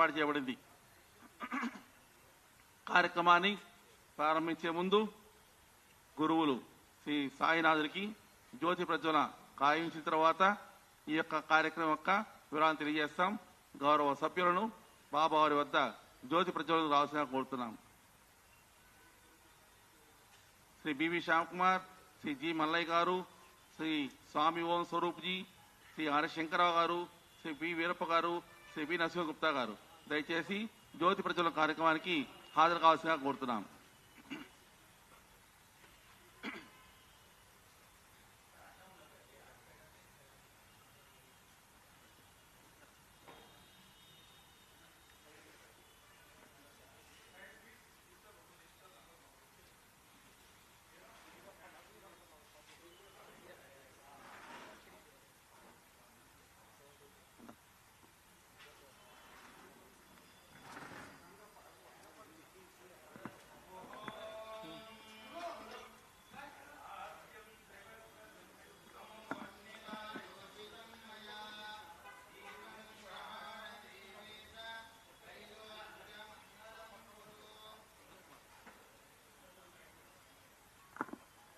ఏర్పాటు చేయబడింది. కార్యక్రమాన్ని ప్రారంభించే ముందు గురువులు శ్రీ సాయినాథుడికి జ్యోతి ప్రజ్వలన కావించిన తర్వాత ఈ యొక్క కార్యక్రమం యొక్క వివరాలను తెలియజేస్తాం. గౌరవ సభ్యులను బాబావారి వద్ద జ్యోతి ప్రజ్వలన రావాల్సిన కోరుతున్నాం. శ్రీ బివి శ్యామకుమార్, శ్రీ జి మల్లయ్య గారు, శ్రీ స్వామి ఓం స్వరూప్జీ, శ్రీ ఆర్ శంకరరావు గారు, శ్రీ బి వీరప్ప గారు, శ్రీ బి నరసింహగుప్తా గారు దయచేసి జ్యోతి ప్రజ్వలన కార్యక్రమానికి హాజరు కావాల్సిందిగా కోరుతున్నాం.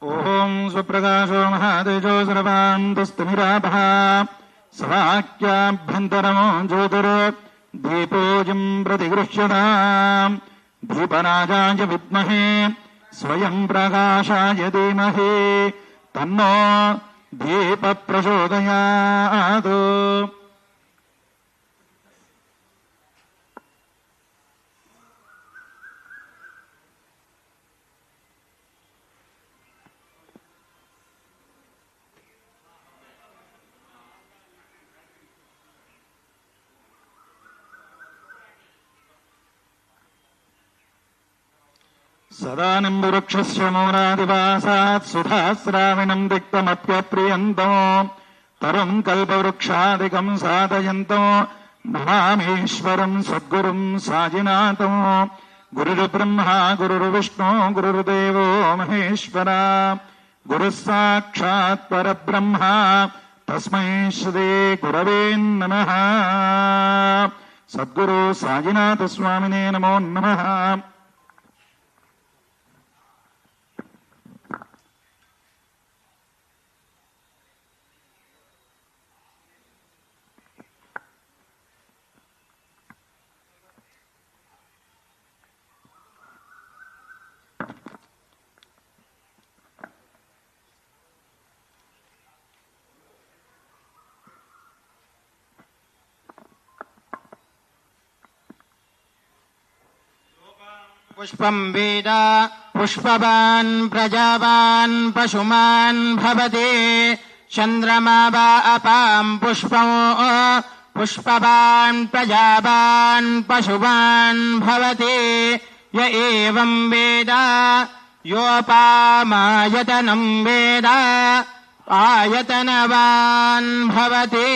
ఓం స్వప్రకాశో మహాతేజో సర్వాంతస్తమిరాభః సవాక్యాభ్యంతరమో జ్యోతిర్ దీపోజం ప్రతిగృహ్యతాం దీపరాజాయ విద్మహే స్వయం ప్రకాశాయ ధీమహి తన్నో దీప ప్రచోదయాత్. సదా నింబువృక్షస్య మూలాదివాసాత్ సుధాస్రావిణం దిక్తమప్యప్రియంతో తరుం కల్పవృక్షాదికం సాధయంతో నమామీశ్వరం సద్గురుం సాజినాథం. గురుర్బ్రహ్మా గురుర్విష్ణు గురుర్దేవో మహేశ్వర గురుః సాక్షాత్ పరబ్రహ్మ తస్మై శ్రీ గురవే నమః. సద్గురు సాజినాథ స్వామినే నమో నమః. పుష్పం వేద పుష్పవాన్ ప్రజావాన్ పశుమాన్ భవతి చంద్రమా వా అపాం పుష్పం పుష్పవాన్ ప్రజావాన్ పశువాన్ భవతి య ఏవం వేద యోపామాయతనం వేద ఆయతనవాన్ భవతి.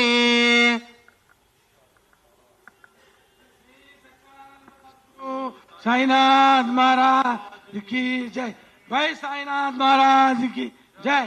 साईनाथ महाराज की जय. भाई साईनाथ महाराज की जय.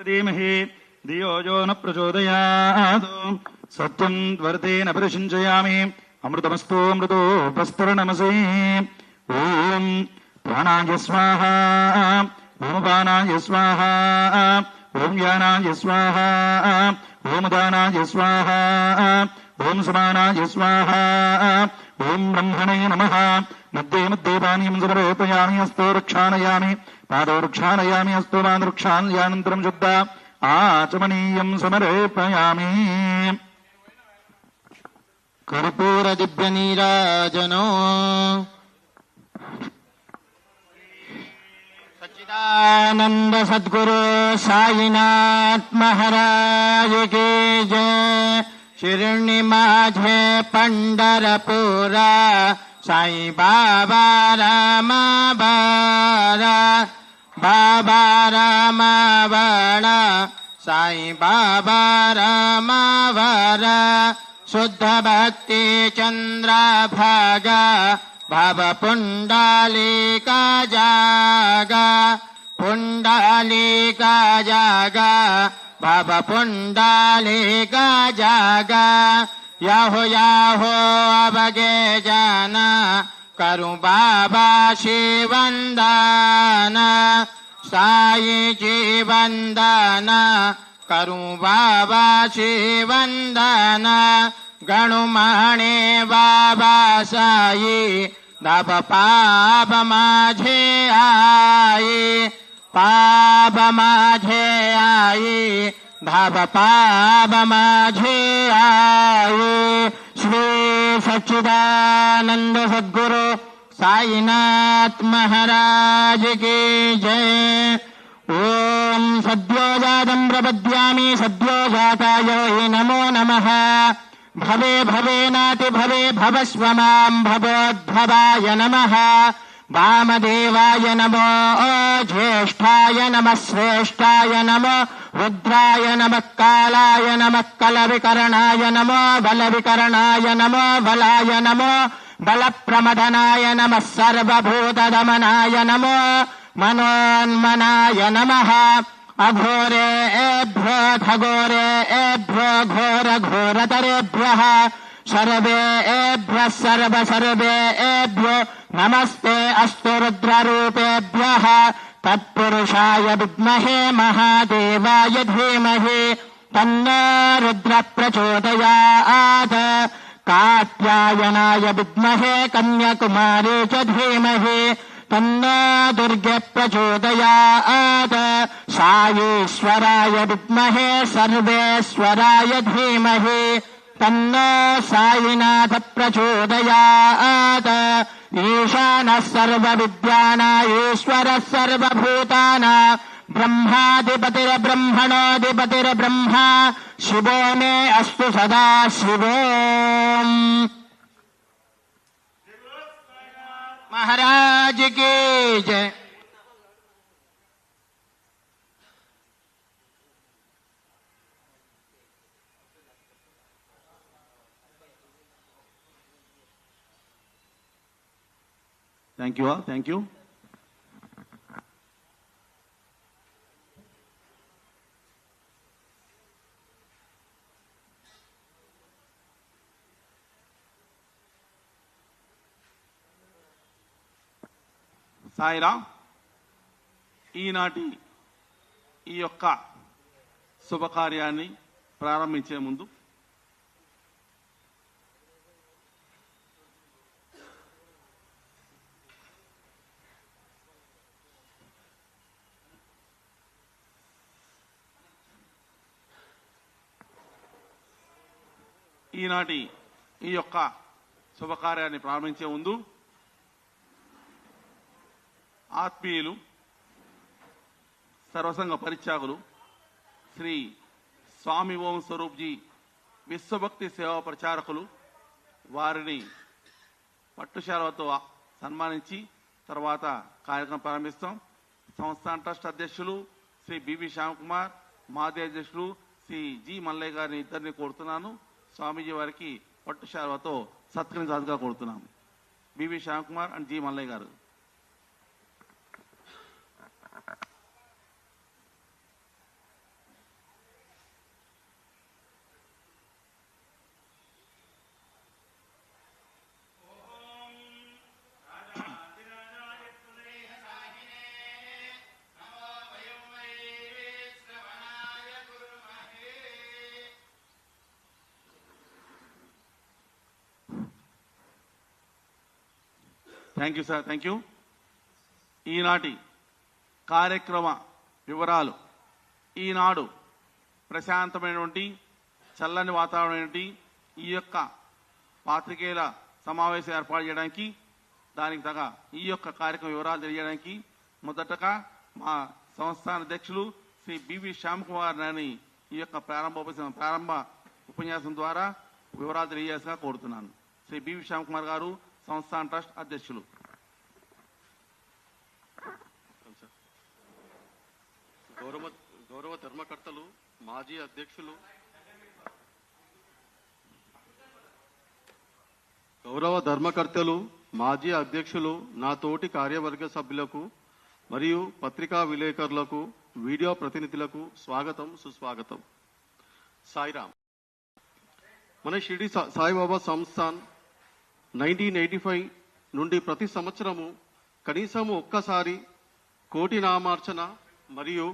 ధీమహి ధియో యో న ప్రచోదయాత్. సత్యం వర్తేన పరిశించయామి. అమృతమస్తు అమృతోపస్తరణమసే. ఓం ప్రాణాయ స్వాహ. ఓం పానాయ స్వాహ. ఓం యానాయ స్వాహ. ఓం దానాయ స్వాహ. ఓం సమానాయ స్వాహ. ఓం బ్రహ్మణే నమః. మధ్యే మధ్యే పానీయం సమర్పయామి. హస్తో రక్షాణయామి. పాదో రక్షాణయామి. హస్తో పాదరక్షాణయానంతరం శుద్ధ ఆచమనీయం సమర్పయామి. కర్పూర దివ్య నీరాజనో సచ్చిదానంద సద్గురు సాయినాథ్ మహారాజ్ की जय. शिरणी माझे पंढरपुरा साई बाबा रामा बारा. बाबा रामा बाळा साई बाबा रामा वारा. शुद्ध भक्ति चंद्रा भागा भव पुंडलिका जागा. पुंडलिका जागा भव पुंडलिका जागा. याहो याहो अबगे जाना करूं बाबा शिवंदाना. साई जी वंदना करूं बाबा शिवंदना. गणुमाणे बाबा साई दाब पाप माझे आई. पाप माझे आई धाब पाप माझे आई. श्री सच्चिदानंद सद्गुरु साईनाथ महाराज की जय. ओम सद्यो जातं प्रपद्यामि सद्यो जाताय वै नमो नमः. भवे भवे नाति भवे भवस्व मां भवोद्भवाय नमः. वामदेवाय नमो ज्येष्ठाय नमः. श्रेष्ठाय नमो रुद्राय नमः. कालाय नमः. कलविकरणाय नमो बलविकरणाय नमो बलाय नमो बलप्रमदनाय नमः. सर्वभूतदमनाय नमो मनोन्मनाय नमः. अघोरेभ्यो खगोरेभ्यो घोर घोरतरेभ्यः सर्वेभ्यः सर्व सर्वेभ्यो नमस्ते अस्तु रुद्ररूपेभ्यः. तत्पुरुषाय विद्महे महादेवाय धीमहि तन्नो रुद्र प्रचोदयात्. कात्यायनाय विद्महे कन्याकुमारी च धीमहि तन्नो दुर्गे प्रचोदयात्. साईश्वराय विद्महे सर्वेश्वराय धीमहि तन्नो साईनाथ प्रचोदयात्. ईशानः सर्वविद्यानां ईश्वरः सर्वभूतानां ब्रह्माधिपतिर्ब्रह्मणोऽधिपतिर्ब्रह्मा. शिवो मे अस्तु सदा शिवो. महाराज की जय. Thank you all. Thank you. Sairam. ఈనాటి ఈ యొక్క శుభకార్యాన్ని ప్రారంభించే ముందు ఆత్మీయులు సర్వసంగ పరిత్యాగులు శ్రీ స్వామి ఓం స్వరూప్జీ విశ్వభక్తి సేవా ప్రచారకులు వారిని పట్టుశాలతో సన్మానించి తర్వాత కార్యక్రమం ప్రారంభిస్తాం. సంస్థాన ట్రస్ట్ అధ్యక్షులు శ్రీ బివి శ్యామకుమార్, మాజీ అధ్యక్షులు శ్రీ జి మల్లయ్య గారిని ఇద్దరిని కోరుతున్నాను. స్వామీజీ వారికి పట్టుశాలతో సత్కరించాల్సిగా కోరుతున్నాము. బివి శ్యామకుమార్ అండ్ జి మల్లయ్య గారు. Thank you sir, thank you. ఈనాటి కార్యక్రమ వివరాలు. ఈనాడు ప్రశాంతమైనటువంటి చల్లని వాతావరణం ఈ యొక్క పాత్రికేయుల సమావేశం ఏర్పాటు చేయడానికి, దానికి తగ్గ ఈ యొక్క కార్యక్రమ వివరాలు తెలియజేయడానికి మొదటగా మా సంస్థాన అధ్యక్షులు శ్రీ బివి శ్యామ్ కుమార్ గారిని ఈ యొక్క ప్రారంభ ఉపన్యాసం ద్వారా వివరాలు తెలియజేసిగా కోరుతున్నాను. శ్రీ బివి శ్యామ్ కుమార్ గారు, సంస్థాన ట్రస్ట్ అధ్యక్షులు. గౌరవ ధర్మకర్తలు, మాజీ అధ్యక్షులు, నా తోటి కార్యవర్గ సభ్యులకు మరియు పత్రికా విలేకరులకు, వీడియో ప్రతినిధులకు స్వాగతం, సుస్వాగతం. సాయిరామ్. మన షిరిడి సాయిబాబా సంస్థాన్ 1985 నుండి ప్రతి సంవత్సరము కనీసం ఒక్కసారి కోటి నామార్చన మరియు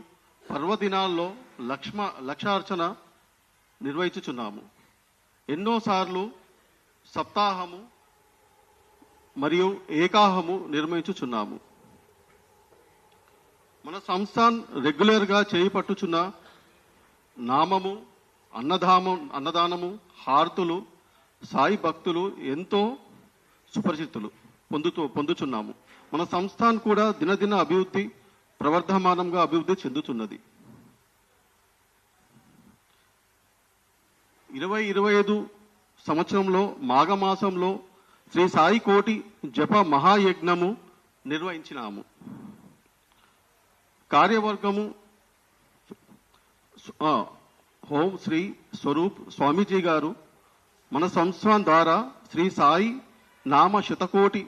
పర్వదినాల్లో లక్షార్చన నిర్వహించుచున్నాము. ఎన్నోసార్లు సప్తాహము మరియు ఏకాహము నిర్వహించుచున్నాము. మన సంస్థాన్ రెగ్యులర్గా చేపట్టుచున్న నామము, అన్నదానము, హారతులు సాయి భక్తులు ఎంతో సుపరిచితులు పొందుచున్నాము. మన సంస్థాన్ కూడా దినదిన ప్రవర్ధమానంగా అభివృద్ధి చెందుతున్నది. 2025 సంవత్సరంలో మాఘమాసంలో శ్రీ సాయి కోటి జప మహాయజ్ఞము నిర్వహించినాము. కార్యవర్గము హోం శ్రీ స్వరూప్ స్వామీజీ గారు మన సంస్థాన్ ద్వారా శ్రీ సాయి నామ శతకోటి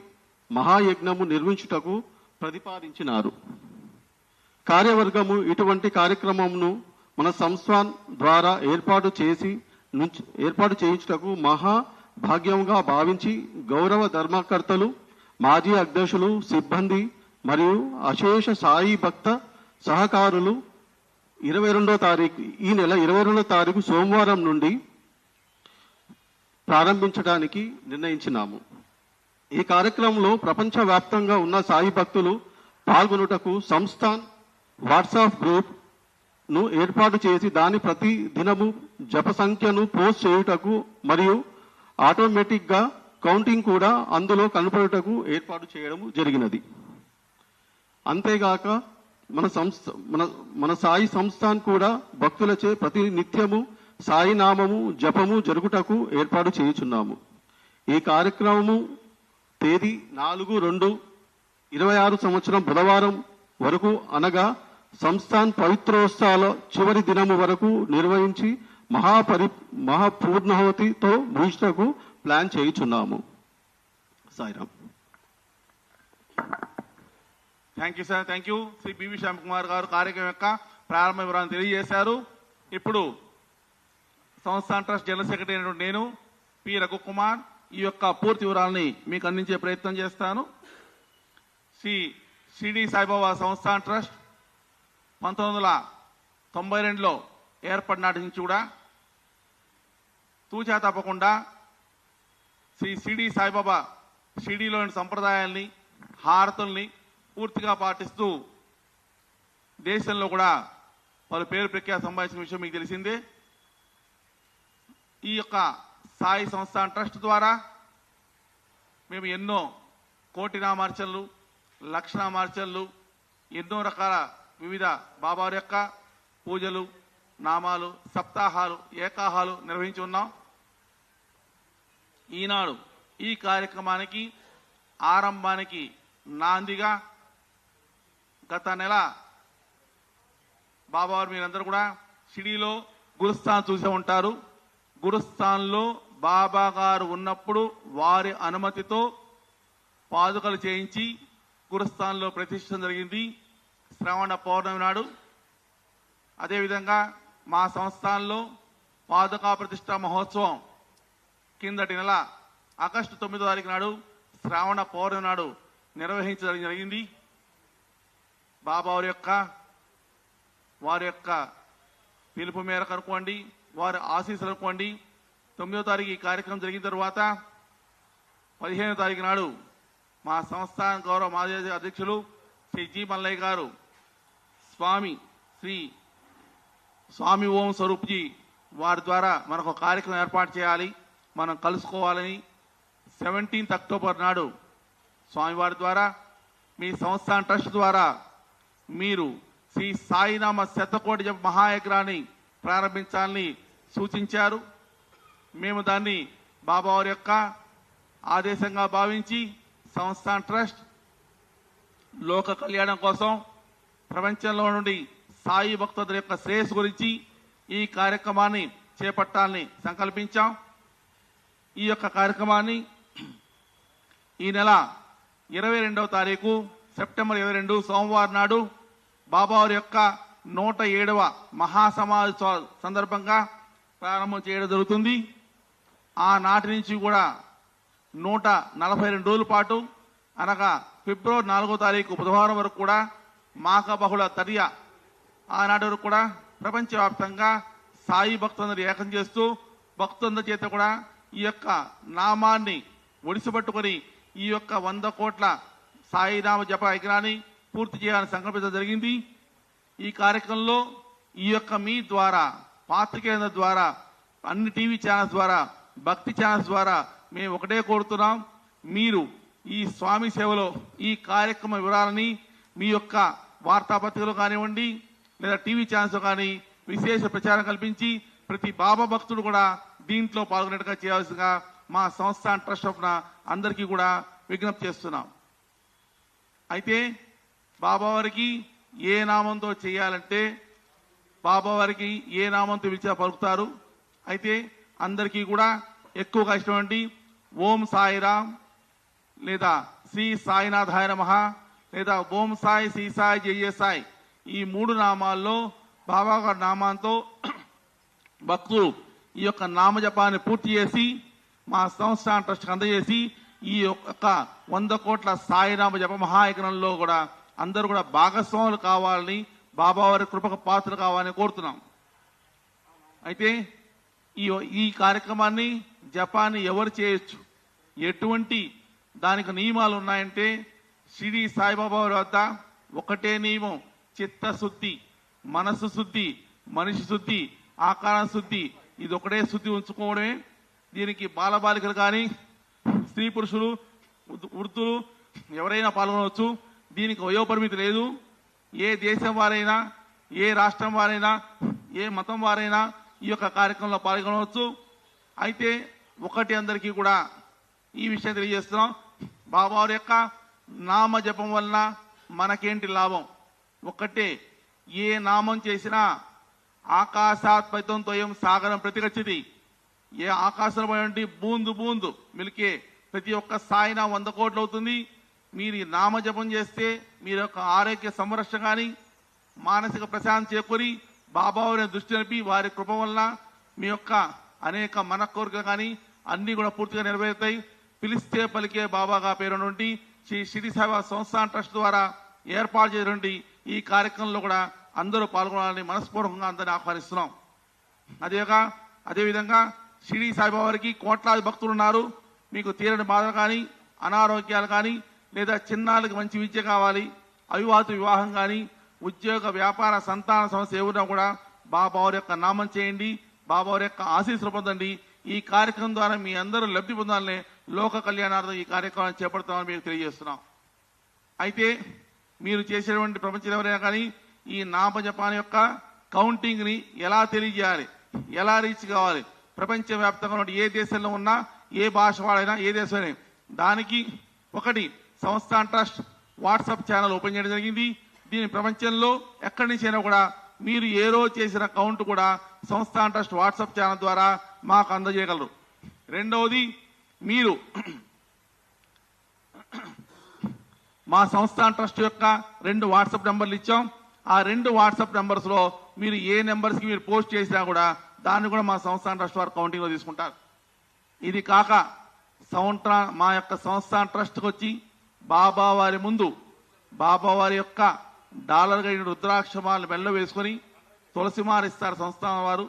మహాయజ్ఞము నిర్వహించుటకు ప్రతిపాదించినారు. కార్యవర్గము ఇటువంటి కార్యక్రమమును మన సంస్థాన్ ద్వారా ఏర్పాటు చేయించుటకు మహా భాగ్యంగా భావించి గౌరవ ధర్మకర్తలు, మాజీ అధ్యక్షులు, సిబ్బంది మరియు అశేష సాయి భక్త సహకారులు ఈ నెల 22వ తారీఖు సోమవారం నుండి ప్రారంభించడానికి నిర్ణయించినాము. ఈ కార్యక్రమంలో ప్రపంచవ్యాప్తంగా ఉన్న సాయి భక్తులు పాల్గొనుటకు సంస్థాన్ వాట్సాప్ గ్రూప్ ను ఏర్పాటు చేసి దాని ప్రతి దినము జప సంఖ్యను పోస్ట్ చేయుటకు మరియు ఆటోమేటిక్ గా కౌంటింగ్ కూడా అందులో కనపడుటకు ఏర్పాటు చేయడం జరిగినది. అంతేగాక మన సాయి సంస్థాన్ కూడా భక్తులచే ప్రతి నిత్యము సాయి నామము జపము జరుగుటకు ఏర్పాటు చేయుచున్నాము. ఈ కార్యక్రమము తేదీ 4/2/26 సంవత్సరం బుధవారం వరకు అనగా సంస్థాన్ పవిత్రోత్సవాల చివరి దినము వరకు నిర్వహించి మహాపూర్ణాహుతితో ముగించుటకు ప్లాన్ చేయుచున్నాము. Sairam. Thank you sir, thank you. Shri B V Shyam Kumar గారు కార్యక్రమం యొక్క ప్రారంభ వివరాలను తెలియజేశారు. ఇప్పుడు సంస్థాన్ ట్రస్ట్ జనరల్ సెక్రటరీ అయినటువంటి నేను పి రఘుకుమార్ ఈ యొక్క పూర్తి వివరాలని మీకు అందించే ప్రయత్నం చేస్తాను. శ్రీ షిరిడి సాయిబాబా సంస్థాన్ ట్రస్ట్ 1992లో ఏర్పడినాటి నుంచి కూడా తూచా తప్పకుండా శ్రీ షిరిడి సాయిబాబా షిరిడిలోని సంప్రదాయాల్ని, హారతుల్ని పూర్తిగా పాటిస్తూ దేశంలో కూడా పలు పేరు ప్రఖ్యాతి సంపాదించిన విషయం మీకు తెలిసిందే. ఈ యొక్క సాయి సంస్థాన్ ట్రస్ట్ ద్వారా మేము ఎన్నో కోటి నామార్చనలు, లక్ష నామార్చనలు, ఎన్నో రకాల వివిధ బాబావారి యొక్క పూజలు, నామాలు, సప్తాహాలు, ఏకాహాలు నిర్వహించి ఉన్నాం. ఈనాడు ఈ కార్యక్రమానికి ఆరంభానికి నాందిగా గత నెల బాబావారు మీరందరూ కూడా షిరిడీలో గురుస్థాన్ చూసే ఉంటారు. గురుస్థాన్లో బాబా గారు ఉన్నప్పుడు వారి అనుమతితో పాదుకలు చేయించి గురుస్థాన్లో ప్రతిష్ఠించడం జరిగింది శ్రావణ పౌర్ణమి నాడు. అదేవిధంగా మా సంస్థానంలో పాదుకా ప్రతిష్ఠా మహోత్సవం కిందటి నెల ఆగస్టు 9వ తారీఖు నాడు శ్రావణ పౌర్ణమి నాడు నిర్వహించడం జరిగింది. బాబా వారి యొక్క పిలుపు మేరకు అనుకోండి, వారి ఆశీస్సులు అనుకోండి, 9వ తారీఖు ఈ కార్యక్రమం జరిగిన తర్వాత 15వ తారీఖు నాడు మా సంస్థాన గౌరవ మాజీ అధ్యక్షులు శ్రీ జి మల్లయ్య గారు స్వామి ఓం స్వరూప్జీ వారి ద్వారా మనకు కార్యక్రమం ఏర్పాటు చేయాలి, మనం కలుసుకోవాలని 17 అక్టోబర్ నాడు స్వామివారి ద్వారా మీ సంస్థాన ట్రస్ట్ ద్వారా మీరు శ్రీ సాయినామ శతకోటి జప మహాయజ్ఞాన్ని ప్రారంభించాలని సూచించారు. మేము దాన్ని బాబావారి యొక్క ఆదేశంగా భావించి సంస్థాన ట్రస్ట్ లోక కళ్యాణం కోసం ప్రపంచంలో నుండి సాయి భక్తుల యొక్క శ్రేయస్సు గురించి ఈ కార్యక్రమాన్ని చేపట్టాలని సంకల్పించాం. ఈ యొక్క కార్యక్రమాన్ని ఈ నెల 22వ తారీఖు సెప్టెంబర్ 22 సోమవారం నాడు బాబావారి యొక్క 107వ మహాసమాధి సందర్భంగా ప్రారంభం చేయడం జరుగుతుంది. ఆనాటి నుంచి కూడా 142 రోజుల పాటు అనగా ఫిబ్రవరి 4వ తారీఖు బుధవారం వరకు కూడా మాఘ బహుళ తదియ ఆనాటి వరకు కూడా ప్రపంచవ్యాప్తంగా సాయి భక్తులందరూ ఏకం చేస్తూ భక్తులందరి చేత కూడా ఈ యొక్క నామాన్ని ఒడిసిపట్టుకొని ఈ యొక్క 100 కోట్ల సాయినామ జప యజ్ఞాన్ని పూర్తి చేయాలని సంకల్పించడం జరిగింది. ఈ కార్యక్రమంలో ఈ యొక్క మీ ద్వారా పాత్రికేయుల ద్వారా అన్ని టీవీ ఛానల్స్ ద్వారా భక్తి ఛానల్స్ ద్వారా మేము ఒకటే కోరుతున్నాం, మీరు ఈ స్వామి సేవలో ఈ కార్యక్రమ వివరాలని మీ యొక్క వార్తాపత్రికలు కానివ్వండి లేదా టీవీ ఛానల్స్ కానీ విశేష ప్రచారం కల్పించి ప్రతి బాబా భక్తుడు కూడా దీంట్లో పాల్గొనేట్టుగా చేయాల్సిందిగా మా సంస్థాన ట్రస్ట్ తరఫున అందరికీ కూడా విజ్ఞప్తి చేస్తున్నాం. అయితే బాబావారికి ఏ నామంతో చేయాలంటే బాబావారికి ఏ నామంతో పిలిచా పలుకుతారు. అయితే అందరికీ కూడా ఎక్కువగా ఇష్టమండి ఓం సాయిరామ్ లేదా శ్రీ సాయినాథాయ నమః లేదా ఓం సాయి శ్రీ సాయి జయ సాయి ఈ 3 నామాల్లో బాబా గారి నామాంతో భక్తులు ఈ యొక్క నామజపాన్ని పూర్తి చేసి మా సంస్థాన ట్రస్ట్కి అందజేసి ఈ యొక్క 100 కోట్ల సాయినామ జప మహాయజ్ఞంలో కూడా అందరూ కూడా భాగస్వాములు కావాలని బాబావారి కృపకు పాత్రలు కావాలని కోరుతున్నాం. అయితే ఈ కార్యక్రమాన్ని జపాన్ని ఎవరు చేయొచ్చు, ఎటువంటి దానికి నియమాలు ఉన్నాయంటే షిరిడి సాయిబాబా వారి వద్ద ఒకటే నియమం, చిత్తశుద్ధి, మనస్సు శుద్ధి, మనిషి శుద్ధి, ఆకారం శుద్ధి, ఇది ఒకటే శుద్ధి ఉంచుకోవడమే. దీనికి బాలబాలికలు కానీ స్త్రీ పురుషులు వృద్ధులు ఎవరైనా పాల్గొనవచ్చు. దీనికి వయోపరిమితి లేదు. ఏ దేశం వారైనా ఏ రాష్ట్రం వారైనా ఏ మతం వారైనా ఈ యొక్క కార్యక్రమంలో పాల్గొనవచ్చు. అయితే ఒకటి అందరికీ కూడా ఈ విషయం తెలియజేస్తున్నాం, బాబావారి యొక్క నామ జపం వలన మనకేంటి లాభం? ఒక్కటే, ఏ నామం చేసినా ఆకాశాత్ పతితం సాగరం ప్రతిగచ్చితి. ఏ ఆకాశంలో బూందు బూందు మిలికే ప్రతి ఒక్క సాయినా 100 కోట్లు అవుతుంది. మీరు ఈ నామజపం చేస్తే మీరు యొక్క ఆరోగ్య సంరక్షణ కానీ మానసిక ప్రశాంతి చేకూరి బాబావారిని దృష్టి నిలిపి వారి కృప వలన మీ యొక్క అనేక మన కోరికలు కానీ అన్ని కూడా పూర్తిగా నెరవేరుతాయి. పిలిస్తే పలికే బాబాగా పేరునుండి శ్రీ షిరిడి సాయిబాబా సంస్థాన ట్రస్ట్ ద్వారా ఏర్పాటు చేసినటువంటి ఈ కార్యక్రమంలో కూడా అందరూ పాల్గొనాలని మనస్పూర్వకంగా అందరినీ ఆహ్వానిస్తున్నాం. అదేవిధంగా షిరిడి సాయిబాబా వారికి కోట్లాది భక్తులు ఉన్నారు. మీకు తీరని బాధలు కానీ అనారోగ్యాలు కానీ లేదా చిన్నాళ్ళకి మంచి విద్య కావాలి, అవివాహిత వివాహం కానీ ఉద్యోగ వ్యాపార సంతాన సమస్య ఏమైనా కూడా బాబావారి యొక్క నామం చేయండి, బాబావారి యొక్క ఆశీస్సులు పొందండి. ఈ కార్యక్రమం ద్వారా మీ అందరూ లబ్ధి పొందాలని లోక కళ్యాణార్థం ఈ కార్యక్రమాన్ని చేపడతామని మీకు తెలియజేస్తున్నాం. అయితే మీరు చేసేటువంటి ప్రపంచంలో ఎవరైనా కానీ ఈ నామజపాన్ యొక్క కౌంటింగ్ ని ఎలా తెలియజేయాలి, ఎలా రీచ్ కావాలి, ప్రపంచవ్యాప్తంగా ఉన్న ఏ దేశంలో ఉన్నా ఏ భాష వాడైనా ఏ దేశమైనా దానికి ఒకటి సంస్థాన ట్రస్ట్ వాట్సాప్ ఛానల్ ఓపెన్ చేయడం జరిగింది. దీని ప్రపంచంలో ఎక్కడి నుంచి అయినా కూడా మీరు ఏ రోజు చేసిన కౌంట్ కూడా సంస్థాన ట్రస్ట్ వాట్సాప్ ఛానల్ ద్వారా మాకు అందజేయగలరు. రెండవది, మీరు మా సంస్థాన ట్రస్ట్ యొక్క 2 వాట్సాప్ నెంబర్లు ఇచ్చాం. ఆ 2 వాట్సాప్ నెంబర్స్ లో మీరు ఏ నెంబర్స్ కి మీరు పోస్ట్ చేసినా కూడా దాన్ని కూడా మా సంస్థాన ట్రస్ట్ వారు కౌంటింగ్ లో తీసుకుంటారు. ఇది కాక మా యొక్క సంస్థాన ట్రస్ట్కి వచ్చి బాబావారి ముందు బాబావారి యొక్క డాలర్ గడిన రుద్రాక్షమాలను మెల్ల వేసుకొని తులసిమారిస్తారు సంస్థాన వారు.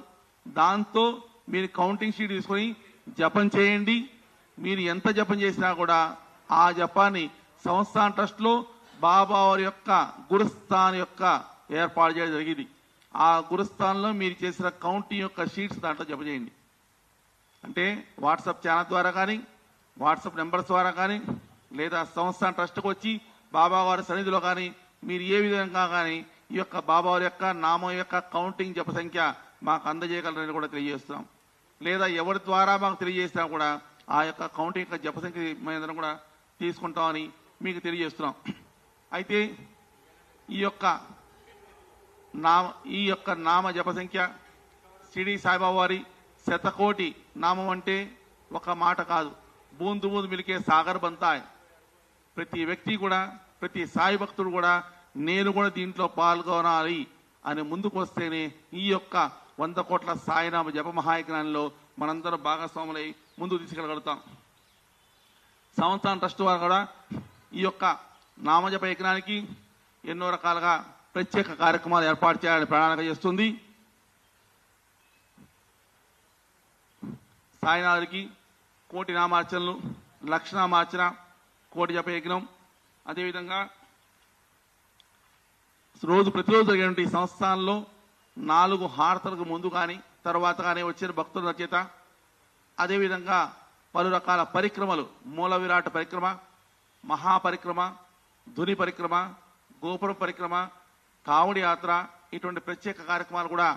దాంతో మీరు కౌంటింగ్ షీట్ తీసుకొని జపం చేయండి. మీరు ఎంత జపం చేసినా కూడా ఆ జపాన్ని సంస్థాన్ ట్రస్ట్ లో బాబా వారి యొక్క గురుస్థాన్ యొక్క ఏర్పాటు చేయడం జరిగింది. ఆ గురుస్థాన్లో మీరు చేసిన కౌంటింగ్ యొక్క షీట్స్ దాంట్లో జమ చేయండి. అంటే వాట్సాప్ ఛానల్ ద్వారా కానీ, వాట్సాప్ నెంబర్స్ ద్వారా కానీ, లేదా సంస్థాన్ ట్రస్ట్కి వచ్చి బాబా వారి సన్నిధిలో కానీ మీరు ఏ విధంగా కానీ ఈ యొక్క బాబా వారి యొక్క నామం యొక్క కౌంటింగ్ జప సంఖ్య మాకు అందజేయగలరని కూడా తెలియజేస్తున్నాం. లేదా ఎవరి ద్వారా మాకు తెలియజేసినా కూడా ఆ యొక్క కౌంటింగ్ యొక్క జప సంఖ్య మేము కూడా తీసుకుంటామని మీకు తెలియజేస్తున్నాం. అయితే ఈ యొక్క నామ జప సంఖ్య షిరిడి సాయిబాబా వారి శతకోటి నామం అంటే ఒక మాట కాదు, బూందు బూందు మిలికే సాగర్ బంతాయ్. ప్రతి వ్యక్తి కూడా, ప్రతి సాయి భక్తుడు కూడా నేను కూడా దీంట్లో పాల్గొనాలి అని ముందుకు వస్తేనే ఈ యొక్క 100 కోట్ల సాయినామ జప మహాయజ్ఞానంలో మనందరం భాగస్వాములై ముందుకు తీసుకెళ్ళగలుగుతాం. సంస్థాన్ ట్రస్ట్ వారు కూడా ఈ యొక్క నామజప యజ్ఞానికి ఎన్నో రకాలుగా ప్రత్యేక కార్యక్రమాలు ఏర్పాటు చేయాలని ప్రణాళిక చేస్తుంది. సాయినాథుడికి కోటి నామార్చనలు, లక్ష నామార్చన, కోటి జప యజ్ఞం, అదేవిధంగా ప్రతిరోజు జరిగినటువంటి సంస్థానంలో 4 హారతలకు ముందు కానీ తర్వాత కానీ వచ్చిన భక్తుల చేత, అదేవిధంగా పలు రకాల పరిక్రమలు, మూల విరాట్ పరిక్రమ, మహాపరిక్రమ, ధుని పరిక్రమ, గోపురం పరిక్రమ, కావడి యాత్ర, ఇటువంటి ప్రత్యేక కార్యక్రమాలు కూడా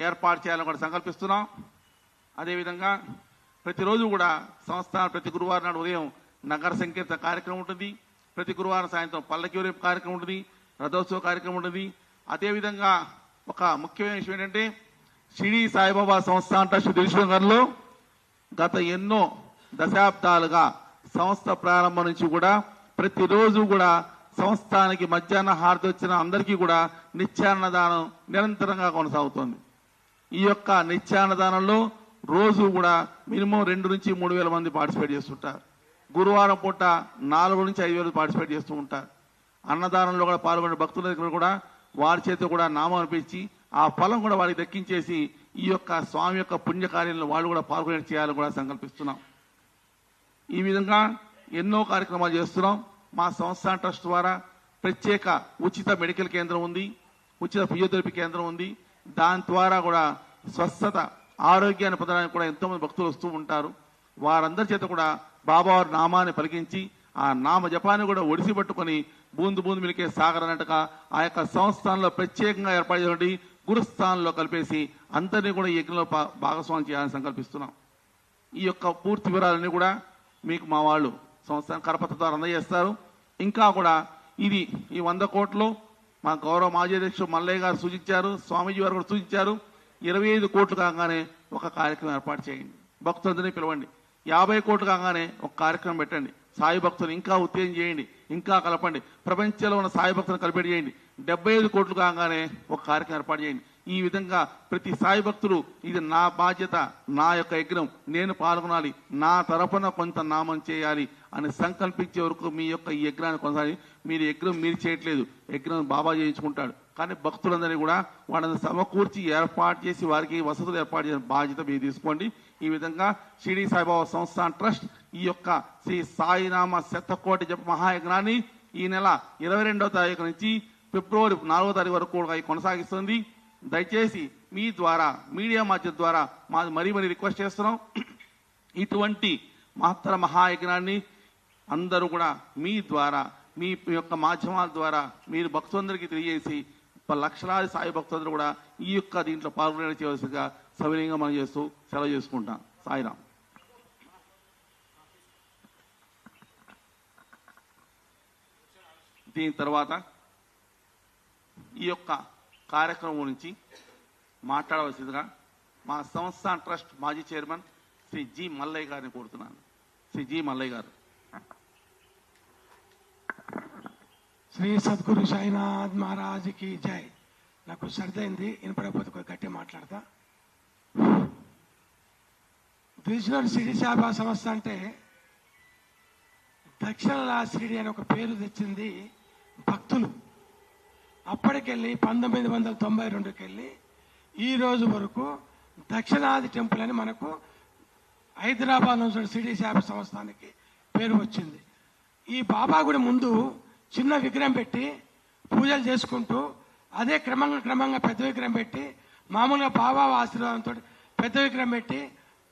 ఏర్పాటు చేయాలని కూడా సంకల్పిస్తున్నాం. అదేవిధంగా ప్రతిరోజు కూడా సంస్థానం ప్రతి గురువారం నాడు ఉదయం నగర సంకీర్తన కార్యక్రమం ఉంటుంది. ప్రతి గురువారం సాయంత్రం పల్లకి ఊరేగింపు కార్యక్రమం ఉంటుంది, రథోత్సవ కార్యక్రమం ఉంటుంది. అదేవిధంగా ఒక ముఖ్యమైన విషయం ఏంటంటే షిరిడి సాయిబాబా సంస్థాన్ ట్రస్ట్ దిల్సుఖ్నగర్లో గత ఎన్నో దశాబ్దాలుగా సంస్థ ప్రారంభం నుంచి కూడా ప్రతిరోజు కూడా సంస్థానికి మధ్యాహ్న హారతి వచ్చిన అందరికీ కూడా నిత్యాన్నదానం నిరంతరంగా కొనసాగుతోంది. ఈ యొక్క నిత్యాన్నదానంలో రోజు కూడా మినిమం 2 నుంచి 3 వేల మంది పార్టిసిపేట్ చేస్తుంటారు. గురువారం పూట 4 నుంచి 5 వేలు పార్టిసిపేట్ చేస్తూ ఉంటారు. అన్నదానంలో కూడా పాల్గొనే భక్తుల దగ్గర కూడా వారి చేత కూడా నామం అనిపించి ఆ ఫలం కూడా వారికి దక్కించేసి ఈ యొక్క స్వామి యొక్క పుణ్యకార్యంలో వాళ్ళు కూడా పాల్గొనే చేయాలని కూడా సంకల్పిస్తున్నాం. ఈ విధంగా ఎన్నో కార్యక్రమాలు చేస్తున్నాం. మా సంస్థాన్ ట్రస్ట్ ద్వారా ప్రత్యేక ఉచిత మెడికల్ కేంద్రం ఉంది, ఉచిత ఫిజియోథెరపీ కేంద్రం ఉంది. దాని ద్వారా కూడా స్వస్థత, ఆరోగ్యాన్ని పొందడానికి కూడా ఎంతోమంది భక్తులు వస్తూ ఉంటారు. వారందరి చేత కూడా బాబావారి నామాన్ని పలికించి ఆ నామ జపాన్ని కూడా ఒడిసి పట్టుకొని బూందు బూందు మిలికే సాగర్ అన్నట్టుగా ఆ యొక్క సంస్థానంలో ప్రత్యేకంగా ఏర్పాటు చేయండి, గురుస్థానంలో కలిపేసి అందరినీ కూడా ఈ యజ్ఞంలో భాగస్వామ్యం చేయాలని సంకల్పిస్తున్నాం. ఈ యొక్క పూర్తి వివరాలన్నీ కూడా మీకు మా వాళ్ళు సంస్థాన కరపత్ర ద్వారా అందజేస్తారు. ఇంకా కూడా ఇది ఈ 100 కోట్లు మా గౌరవ మాజీ అధ్యక్షుడు మల్లయ్య గారు సూచించారు, స్వామీజీ వారు కూడా సూచించారు. 25 కోట్లు కాగానే ఒక కార్యక్రమం ఏర్పాటు చేయండి, భక్తులందరినీ పిలవండి. 50 కోట్లు కాగానే ఒక కార్యక్రమం పెట్టండి, సాయి భక్తులు ఇంకా ఉత్తేజం చేయండి, ఇంకా కలపండి, ప్రపంచంలో ఉన్న సాయి భక్తులను కలిపేటి చేయండి. 75 కోట్లు కాగానే ఒక కార్యక్రమం ఏర్పాటు చేయండి. ఈ విధంగా ప్రతి సాయి భక్తులు ఇది నా బాధ్యత, నా యొక్క యజ్ఞం, నేను పాల్గొనాలి, నా తరపున కొంత నామం చేయాలి అని సంకల్పించే వరకు మీ యొక్క ఈ యజ్ఞాన్ని కొనసాగి మీరు యజ్ఞం మీరు చేయట్లేదు, యజ్ఞం బాబా చేయించుకుంటాడు. కానీ భక్తులందరినీ కూడా వాళ్ళని సమకూర్చి ఏర్పాటు చేసి వారికి వసతులు ఏర్పాటు చేసిన బాధ్యత మీరు తీసుకోండి. ఈ విధంగా షిరిడి సాయిబాబా సంస్థాన్ ట్రస్ట్ ఈ యొక్క శ్రీ సాయినామ శతకోటి జప మహాయజ్ఞాన్ని ఈ నెల 22వ తారీఖు నుంచి ఫిబ్రవరి 4వ తారీఖు వరకు కూడా కొనసాగిస్తుంది. దయచేసి మీ ద్వారా, మీడియా మాధ్యమం ద్వారా మరీ రిక్వెస్ట్ చేస్తున్నాం. ఇటువంటి మహత్తర మహాయజ్ఞాన్ని అందరూ కూడా మీ ద్వారా, మీ యొక్క మాధ్యమాల ద్వారా మీరు భక్తులందరికీ తెలియజేసి లక్షలాది సాయి భక్తులందరూ కూడా ఈ యొక్క దీంట్లో పాల్గొనే చేయవలసిగా సవినయంగా మనం చేస్తూ సెలవు చేసుకుంటాం. సాయిరాం. దీని తర్వాత ఈ యొక్క కార్యక్రమం గురించి మాట్లాడవలసిందిగా మా సంస్థాన్ ట్రస్ట్ మాజీ చైర్మన్ శ్రీ జి మల్లయ్య గారిని కోరుతున్నాను. శ్రీ జి మల్లయ్య గారు. శ్రీ సద్గురు సాయినాథ్ మహారాజ్కి జై. నాకు సర్దైంది, వినపడకపోతే కొద్దిగా గట్టి మాట్లాడతా. దిల్సుఖ్నగర్ షిరిడి సాయిబాబా సంస్థ అంటే దక్షిణలా షిరిడి అని ఒక పేరు తెచ్చింది భక్తులు. అప్పటికెళ్ళి 1992కి వెళ్ళి ఈ రోజు వరకు దక్షిణాది టెంపుల్ అని మనకు హైదరాబాద్ నుంచి షిరిడి సాయిబాబా సంస్థానికి పేరు వచ్చింది. ఈ బాబా గుడి ముందు చిన్న విగ్రహం పెట్టి పూజలు చేసుకుంటూ అదే క్రమంగా పెద్ద విగ్రహం పెట్టి మామూలుగా బాబా ఆశీర్వాదంతో పెద్ద విగ్రహం పెట్టి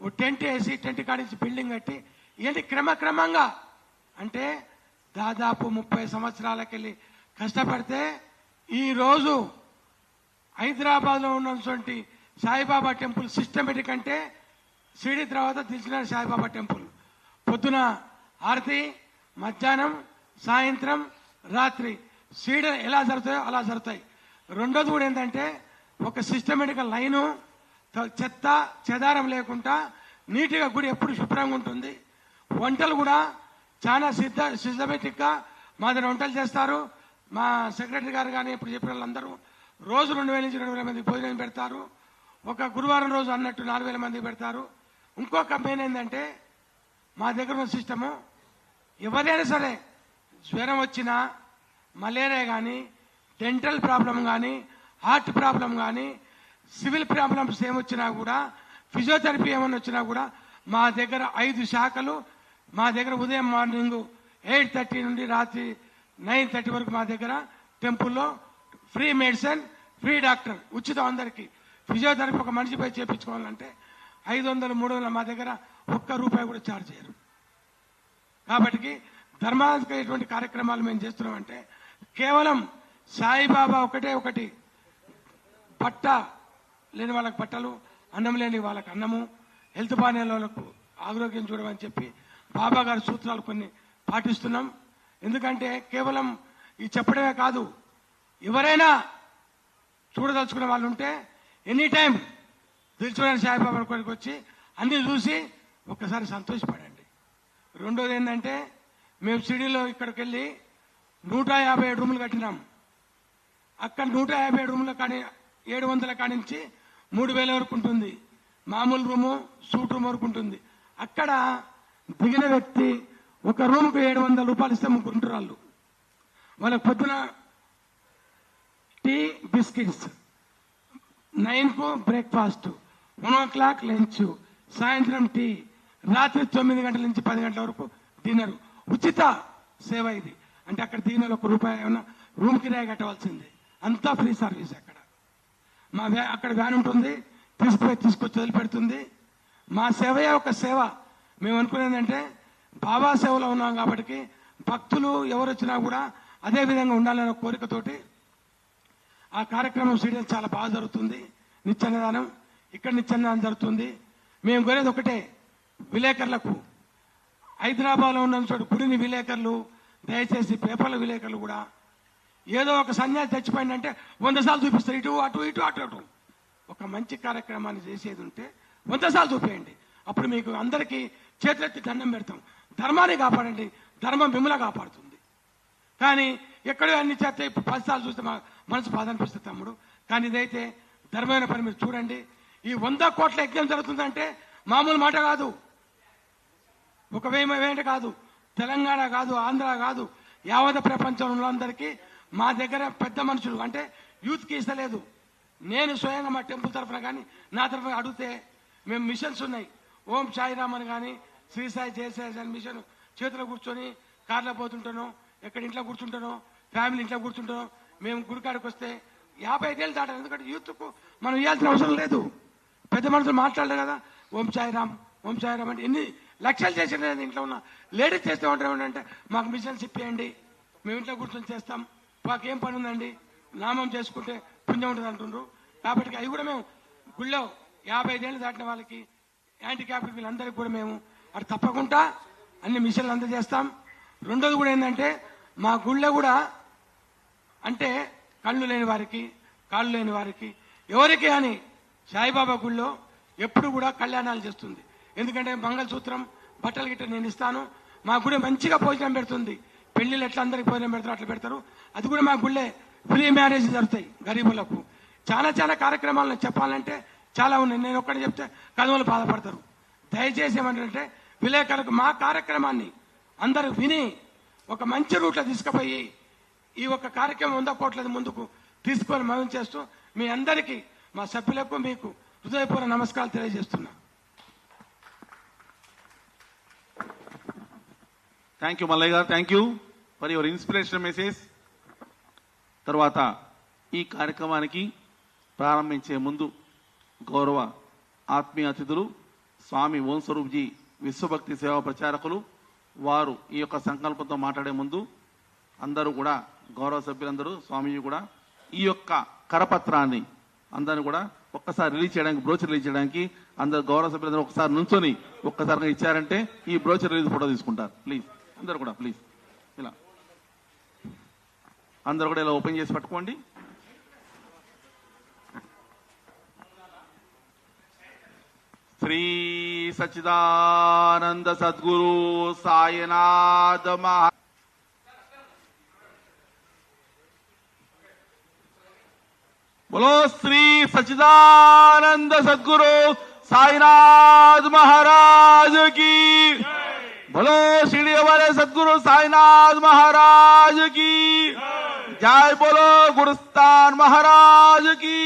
ఓ టెంట్ వేసి టెంట్ కాడించి బిల్డింగ్ కట్టి ఇవన్నీ క్రమంగా అంటే దాదాపు 30 సంవత్సరాలకెళ్ళి కష్టపడితే ఈరోజు హైదరాబాద్లో ఉన్నటువంటి సాయిబాబా టెంపుల్ సిస్టమేటిక్ అంటే షిరిడి తర్వాత దిల్సుఖ్నగర్ సాయిబాబా టెంపుల్ పొద్దున ఆరతి, మధ్యాహ్నం, సాయంత్రం, రాత్రి షిరిడి ఎలా జరుగుతాయో అలా జరుగుతాయి. రెండోది కూడా ఏంటంటే ఒక సిస్టమేటిక్ లైను, చెత్త చెదారం లేకుండా నీట్గా గుడి ఎప్పుడు శుభ్రంగా ఉంటుంది. వంటలు కూడా చాలా సిస్టమేటిక్గా మా దగ్గర వంటలు చేస్తారు. మా సెక్రటరీ గారు కానీ ఇప్పుడు చెప్పిన వాళ్ళందరూ రోజు 2000 నుంచి 2000 మంది భోజనం పెడతారు. ఒక గురువారం రోజు అన్నట్టు 4000 మంది పెడతారు. ఇంకొక మెయిన్ ఏంటంటే మా దగ్గర ఉన్న సిస్టము ఎవరైనా సరే జ్వరం వచ్చినా, మలేరియా కానీ, డెంటల్ ప్రాబ్లం కానీ, హార్ట్ ప్రాబ్లం కానీ, సివిల్ ప్రాబ్లమ్స్ ఏమొచ్చినా కూడా, ఫిజియోథెరపీ ఏమన్నా వచ్చినా కూడా మా దగ్గర 5 శాఖలు. మా దగ్గర ఉదయం మార్నింగ్ 8:30 నుండి రాత్రి 9:30 వరకు మా దగ్గర టెంపుల్లో ఫ్రీ మెడిసిన్, ఫ్రీ డాక్టర్ ఉచితం అందరికీ. ఫిజియోథెరపీ ఒక మనిషిపై చేయించుకోవాలంటే 500, 300 మా దగ్గర ₹1 కూడా ఛార్జ్ చేయరు. కాబట్టి ధర్మాత్మకమైనటువంటి కార్యక్రమాలు మేము చేస్తున్నామంటే కేవలం సాయిబాబా ఒకటి బట్ట లేని వాళ్ళకి బట్టలు, అన్నం లేని వాళ్ళకి అన్నము, హెల్త్ బాగానే వాళ్ళకు ఆరోగ్యం చూడమని చెప్పి బాబా గారి సూత్రాలు కొన్ని పాటిస్తున్నాం. ఎందుకంటే కేవలం ఇది చెప్పడమే కాదు, ఎవరైనా చూడదలుచుకునే వాళ్ళు ఉంటే ఎనీ టైం దిల్సుఖ్నగర్ సాయిబాబా కొరకు వచ్చి అన్ని చూసి ఒక్కసారి సంతోషపడండి. రెండోది ఏంటంటే మేము షిరిడీలో ఇక్కడికి వెళ్ళి 157 రూములు కట్టినాం. అక్కడ 157 రూముల కానీ 700 కానించి 3000 వరకు ఉంటుంది. మామూలు రూము, సూట్ రూమ్ వరకు ఉంటుంది. అక్కడ దిగిన వ్యక్తి ఒక రూమ్కు ₹700 ఇస్తే 3 ఉంటారు వాళ్ళు. వాళ్ళకి పొద్దున టీ, బిస్కెట్స్, 9కు బ్రేక్ఫాస్ట్, 1 లంచ్, సాయంత్రం టీ, రాత్రి 9 గంటల నుంచి 10 గంటల వరకు డిన్నర్. ఉచిత సేవ ఇది. అంటే అక్కడ దిగిన ₹1 ఏమన్నా రూమ్ కిరాయి కట్టవలసిందే. అంతా ఫ్రీ సర్వీస్. అక్కడ అక్కడ వ్యాన్ ఉంటుంది, తీసుకొచ్చి వదిలిపెడుతుంది. మా సేవయే ఒక సేవ. మేము అనుకునేదంటే బాబా సేవలో ఉన్నాం కాబట్టి భక్తులు ఎవరు వచ్చినా కూడా అదే విధంగా ఉండాలనే కోరికతోటి ఆ కార్యక్రమం చేయడం చాలా బాగా జరుగుతుంది. నిత్యాన్నదానం ఇక్కడ నిత్యాన్నదానం జరుగుతుంది. మేము కోరేది ఒకటే, విలేకరులకు హైదరాబాద్లో ఉన్న చోటు గుడిని విలేకరులు దయచేసి పేపర్ల విలేకరులు కూడా ఏదో ఒక సన్యాసి చచ్చిపోయిందంటే 100 సార్లు చూపిస్తారు, ఇటు అటు ఇటు అటు అటు. ఒక మంచి కార్యక్రమాన్ని చేసేది ఉంటే 100 సార్లు చూపేయండి. అప్పుడు మీకు అందరికీ చేతులెత్తి దండం పెడతాం. ధర్మాన్ని కాపాడండి, ధర్మం మిమ్మల్ని కాపాడుతుంది. కానీ ఎక్కడో అన్ని చేస్తే ఇప్పుడు 10 సార్లు చూస్తే మా మనసు బాధ అనిపిస్తుంది తమ్ముడు. కానీ ఇదైతే ధర్మమైన పని. మీరు చూడండి, ఈ 100 కోట్ల యజ్ఞం జరుగుతుందంటే మామూలు మాట కాదు. ఒక వేయంటే కాదు, తెలంగాణ కాదు, ఆంధ్ర కాదు, యావత్ ప్రపంచంలో అందరికీ మా దగ్గర పెద్ద మనుషులు అంటే యూత్కి ఇస్తలేదు. నేను స్వయంగా మా టెంపుల్ తరఫున కానీ నా తరఫున అడిగితే మేము మిషన్స్ ఉన్నాయి. ఓం సాయిరామ్ అని కానీ, శ్రీ సాయి జయసాయి అని మిషన్ చేతిలో కూర్చొని కార్లో పోతుంటాను, ఎక్కడ ఇంట్లో కూర్చుంటానో, ఫ్యామిలీ ఇంట్లో కూర్చుంటానో. మేము గుడికాడికి వస్తే 55 ఏళ్ళు దాటారు. ఎందుకంటే యూత్కు మనం ఇవ్వాల్సిన అవసరం లేదు. పెద్ద మనుషులు మాట్లాడలేదు కదా, ఓం సాయిరామ్ ఓం సాయిరామ్ అంటే ఎన్ని లక్షలు చేసిన ఇంట్లో ఉన్న లేడీస్ చేస్తూ ఉంటారు. అంటే మాకు మిషన్స్ ఇప్పేయండి, మేము ఇంట్లో కూర్చొని చేస్తాం, మాకేం పని ఉందండి, నామం చేసుకుంటే పుణ్యం ఉంటుంది అంటుండ్రు. కాబట్టి అవి కూడా మేము గుళ్ళో 55 ఏళ్ళు దాటిన వాళ్ళకి, హ్యాండిక్యాప్డ్ వీళ్ళందరికీ కూడా మేము అటు తప్పకుండా అన్ని మిషన్లు అందజేస్తాం. రెండోది కూడా ఏంటంటే మా గుళ్ళో కూడా అంటే కళ్ళు లేని వారికి, కాళ్ళు లేని వారికి, ఎవరికి అని సాయిబాబా గుళ్ళో ఎప్పుడు కూడా కళ్యాణాలు చేస్తుంది. ఎందుకంటే మంగళసూత్రం, బట్టలు గిట్ట నేను ఇస్తాను. మా గుడి మంచిగా భోజనం పెడుతుంది. పెళ్లిళ్ళు ఎట్లా అందరికి భోజనం పెడతారు అట్లా పెడతారు. అది కూడా మా గుళ్ళే ఫ్రీ మ్యారేజ్ జరుగుతాయి గరీబులకు. చాలా చాలా కార్యక్రమాలను చెప్పాలంటే చాలా ఉన్నాయి. నేను ఒక్కటి చెప్తే కదవలు బాధపడతారు. దయచేసి ఏమంటే విలేకరులకు మా కార్యక్రమాన్ని అందరూ విని ఒక మంచి రూట్లో తీసుకుపోయి ఈ ఒక కార్యక్రమం 100 కోట్ల ముందుకు తీసుకొని మనం చేస్తూ మీ అందరికీ, మా సభ్యులకు, మీకు హృదయపూర్వక నమస్కారాలు తెలియజేస్తున్నా. థ్యాంక్ యూ మల్లయ్య గారు, thank you for your inspiration message. తర్వాత ఈ కార్యక్రమానికి ప్రారంభించే ముందు గౌరవ ఆత్మీయ అతిథులు స్వామి ఓం స్వరూప్జీ విశ్వభక్తి సేవా ప్రచారకులు వారు ఈ యొక్క సంకల్పంతో మాట్లాడే ముందు అందరూ కూడా గౌరవ సభ్యులందరూ స్వామీజీ కూడా ఈ యొక్క కరపత్రాన్ని అందరిని కూడా ఒక్కసారి రిలీజ్ చేయడానికి, బ్రోచర్ రిలీజ్ చేయడానికి అందరు గౌరవ సభ్యులందరూ ఒకసారి నుంచొని ఒక్కసారిగా ఇచ్చారంటే ఈ బ్రోచర్ రిలీజ్ ఫోటో తీసుకుంటారు. ప్లీజ్ అందరు కూడా ప్లీజ్ ఇలా అందరు కూడా ఇలా ఓపెన్ చేసి పట్టుకోండి. శ్రీ సచ్చిదానంద సద్గురు సాయినాథ మహా बोलो श्री सच्चिदानंद सद्गुरु साईनाथ महाराज की, बोलो शिरडी वाले सद्गुरु साईनाथ महाराज की जय, बोलो गुरुस्थान महाराज की